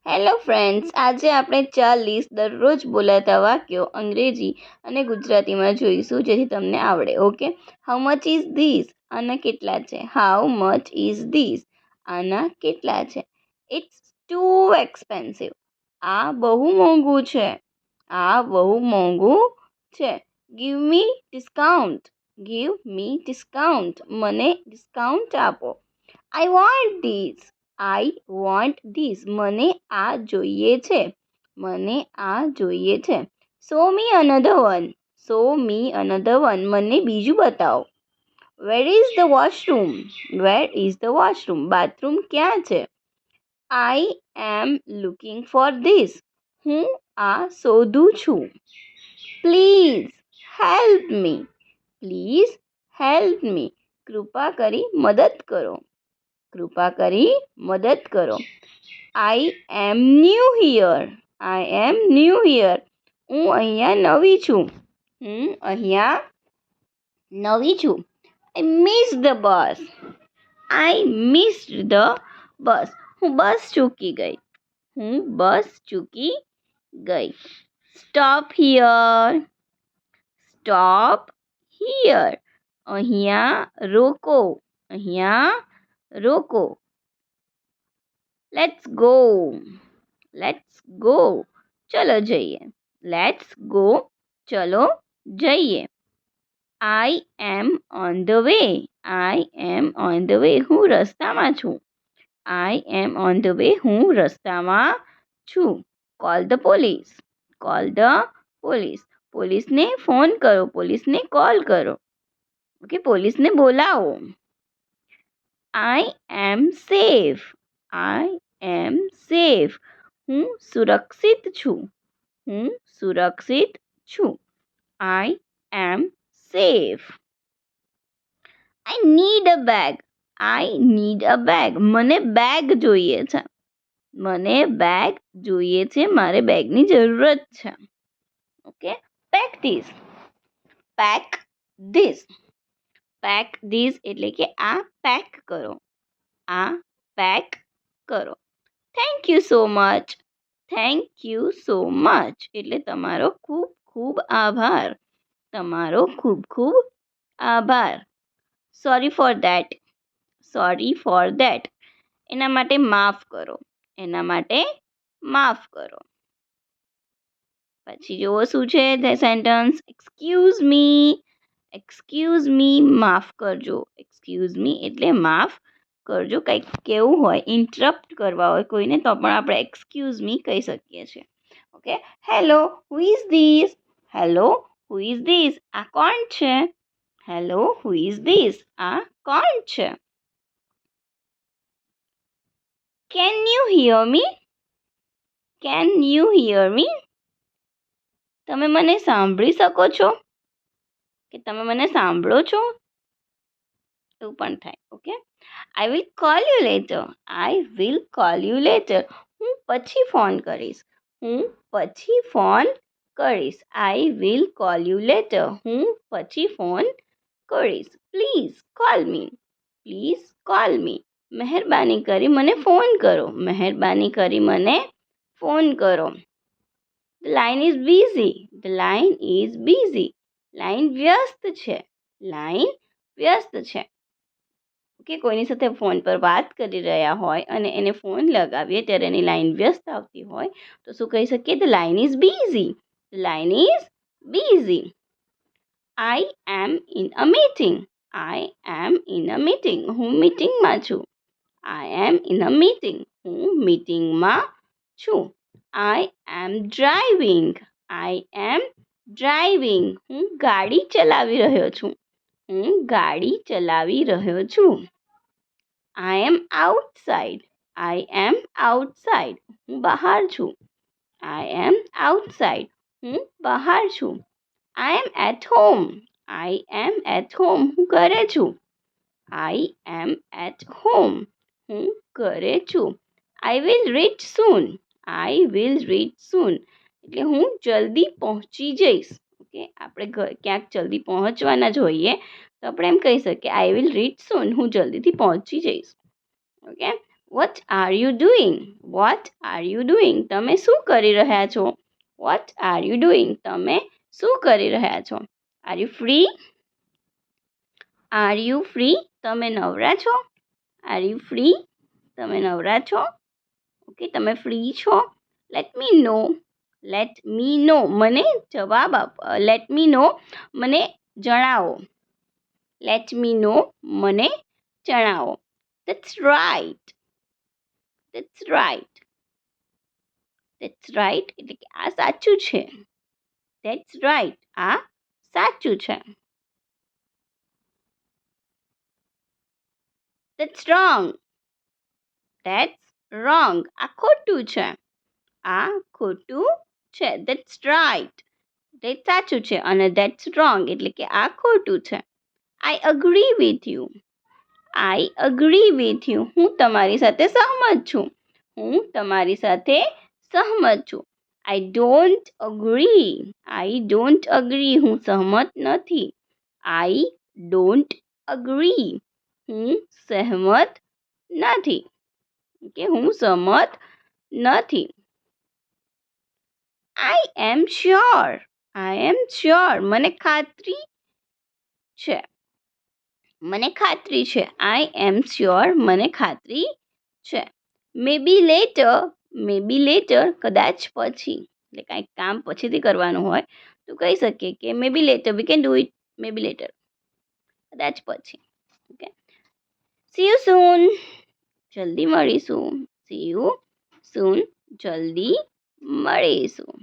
Hello friends, આજે આપણે 40 દરરોજ બોલાતા વાક્યો અંગ્રેજી અને ગુજરાતીમાં જોઈશું, જેથી તમને આવડે. Okay, how much is this? આના કેટલા છે? How much is this? આના કેટલા છે? It's too expensive. આ બહુ મોંઘું છે. આ બહુ મોંઘું છે. Give me discount. Give me discount. મને ડિસ્કાઉન્ટ આપો. I want this. I want this. મને આ જોઈએ છે. મને આ જોઈએ છે. Show me another one. Show me another one. મને બીજું બતાવો. Where is the washroom? Where is the washroom? Bathroom ક્યાં છે? I am looking for this. હું આ શોધું છું. Please help me. Please help me. કૃપા કરી મદદ કરો. કૃપા કરી મદદ કરો. I am new here. I am new here. હું અહીંયા નવી છું. હું અહીંયા નવી છું. I miss the bus. I missed the bus. હું બસ ચૂકી ગઈ. હું બસ ચૂકી ગઈ. Stop here. Stop here. અહીંયા રોકો. અહીંયા રોકો. Let's go. Let's go. ચલો જઈએ. Let's go. ચલો જઈએ. I am on the way. I am on the way. હું રસ્તામાં છું. I am on the way. હું રસ્તામાં છું. Call the police. Call the police. પોલીસને ફોન કરો. પોલીસને કોલ કરો. ઓકે, પોલીસને બોલાવો. I am safe. I am safe. હું સુરક્ષિત છું. હું સુરક્ષિત છું. I am safe. I need a bag. I need a bag. મને બેગ જોઈએ છે. મને બેગ જોઈએ છે. મારે બેગની જરૂરત છે. Okay, pack this. Pack this. Pack this એટલે કે આ પેક કરો. આ પેક કરો. Thank you so much. Thank you so much એટલે તમારો ખૂબ ખૂબ આભાર. તમારો ખૂબ ખૂબ આભાર. Sorry for that. Sorry for that. એના માટે માફ કરો. એના માટે માફ કરો. પછી જુઓ શું છે sentence. Excuse me. Excuse me. માફ કરજો. એક્સક્યુઝ મી એટલે માફ કરજો. કંઈક કેવું હોય, ઇન્ટરપ્ટ કરવા હોય કોઈને, તો પણ આપણે એક્સક્યુઝ મી કહી શકીએ છીએ. Okay, hello who is this? Hello who is this? આ કોણ છે? Hello who is this? આ કોણ છે? Can you hear me? Can you hear me? તમે મને સાંભળી શકો છો? કે તમે મને સાંભળો છો? એવું પણ થાય. Okay, I will call you letter. I will call you letter. હું પછી ફોન કરીશ. હું પછી ફોન કરીશ. I will call you letter. હું પછી ફોન કરીશ. Please call me. Please call મી. મહેરબાની કરી મને ફોન કરો. મહેરબાની કરી મને ફોન કરો. The line is busy. The line is busy. Line વ્યસ્ત છે. લાઈન વ્યસ્ત છે. ઓકે, કોઈની સાથે ફોન પર વાત કરી રહ્યા હોય અને એને ફોન લગાવીએ ત્યારે એની લાઈન વ્યસ્ત આવતી હોય તો શું કહી શકીએ? The line is busy. The line is busy. I am in a meeting. I am in a meeting. હું મીટિંગમાં છું. I am in a meeting. હું મીટિંગમાં છું. I am driving. I am driving. હું ગાડી ચલાવી રહ્યો છું. હું ગાડી ચલાવી રહ્યો છું. I am outside. I am outside. હું બહાર છું. I am outside. હું બહાર છું. I am at home. I am at home. હું ઘરે છું. I am at home. હું ઘરે છું. I will reach soon. I will reach soon એટલે હું જલ્દી પહોંચી જઈશ. ઓકે, આપણે ક્યાંક જલ્દી પહોંચવાના જ હોઈએ તો આપણે એમ કહી શકીએ આઈ વિલ રીચ સૂન. હું જલ્દીથી પહોંચી જઈશ. Okay, what are you doing? What are you doing? તમે શું કરી રહ્યા છો? What are you doing? તમે શું કરી રહ્યા છો? Are you free? Are you free? તમે નવરા છો? Are you free? તમે નવરા છો? ઓકે, તમે ફ્રી છો? લેટ મી નો. લેટ મી નો, મને જવાબ આપ. લેટ મી નો, મને જણાવો. લેટ મી નો, મને જણાવો. That's right. That's right. That's right એટલે કે આ સાચું છે. ધેટ્સ રાઈટ, આ સાચું છે. That's wrong. ધેટ્સ રોંગ, આ ખોટું છે. આ ખોટું છે. ધેટ્સ રાઈટ એટલે સાચું છે અને ધેટ્સ રોંગ એટલે કે આ ખોટું છે. આઈ agree with you. I agree with you, હું તમારી સાથે સહમત છું. હું તમારી સાથે સહમત છું. I don't agree. I don't agree, હું સહમત નથી. આઈ ડોન્ટ અગ્રી, હું સહમત નથી. કે હું સહમત નથી. આઈ am sure. I am sure, મને ખાતરી છે. મને ખાતરી છે. આઈ એમ શ્યોર, મને ખાતરી છે. મે બી લેટર. મે બી લેટર, કદાચ પછી. એટલે કાંઈક કામ પછીથી કરવાનું હોય તો કહી શકીએ કે maybe later, we can do it maybe later, કદાચ પછી. Okay, see you soon. જલ્દી મળીશું. સી યુ સૂન, જલ્દી મળીશું.